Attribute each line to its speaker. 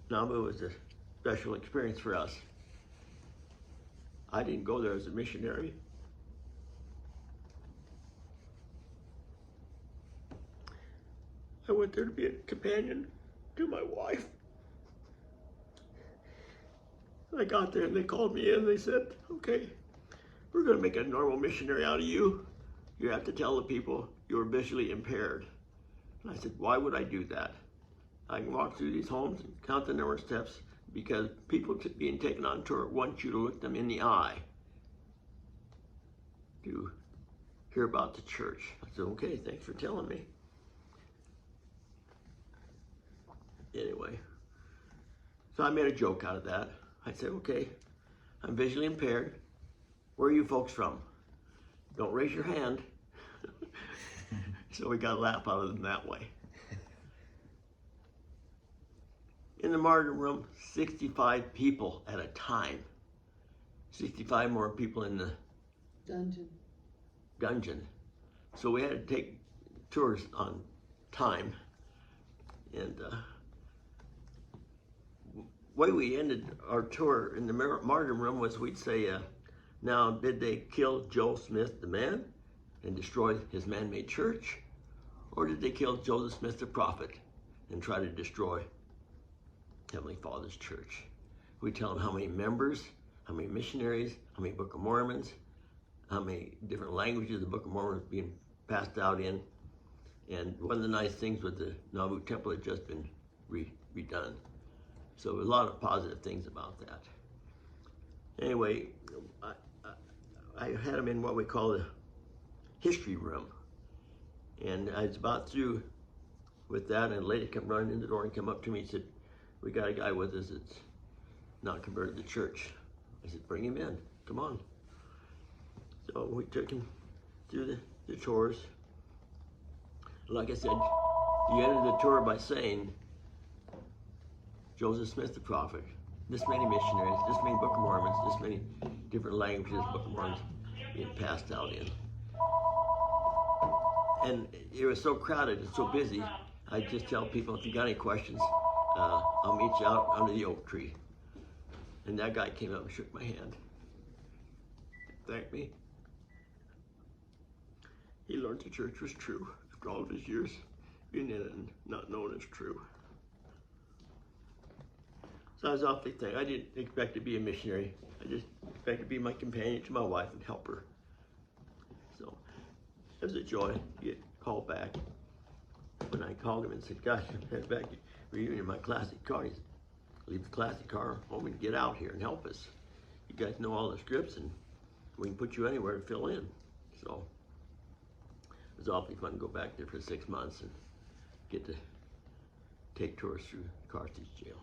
Speaker 1: Nauvoo was a special experience for us. I didn't go there as a missionary. I went there to be a companion to my wife. I got there and they called me in and they said, okay, we're going to make a normal missionary out of you. You have to tell the people you're visually impaired. And I said, why would I do that? I can walk through these homes and count the number of steps because people being taken on tour want you to look them in the eye to hear about the church. I said, okay, thanks for telling me. Anyway, so I made a joke out of that. I said, okay, I'm visually impaired. Where are you folks from? Don't raise your hand. So we got a laugh out of them that way. In the martyrdom room, 65 people at a time. 65 more people in the dungeon. So we had to take tours on time. And way we ended our tour in the martyrdom room was we'd say, now did they kill Joe Smith the man and destroy his man-made church? Or did they kill Joseph Smith the prophet and try to destroy Heavenly Father's church? We tell them how many members, how many missionaries, how many Book of Mormons, how many different languages the Book of Mormon is being passed out in. And one of the nice things with the Nauvoo temple had just been redone. So a lot of positive things about that. Anyway, I had them in what we call the history room. And I was about through with that, and a lady came running in the door and came up to me and said, we got a guy with us that's not converted to the church. I said, bring him in, come on. So we took him through the tours. Like I said, you enter the tour by saying, Joseph Smith the prophet, this many missionaries, this many Book of Mormons, this many different languages Book of Mormons being passed out in. And it was so crowded and so busy, I just tell people, if you got any questions, I'll meet you out under the oak tree. And that guy came up and shook my hand. Thanked me. He learned the church was true after all of his years being in it and not knowing it's true. So I was awfully thankful. I didn't expect to be a missionary. I just expected to be my companion to my wife and help her. So it was a joy to get called back. When I called him and said, gosh, I'm headed back to reunion my classic car. He said, leave the classic car home and get out here and help us. You guys know all the scripts and we can put you anywhere to fill in. So it was awfully fun to go back there for 6 months and get to take tours through Carthage jail.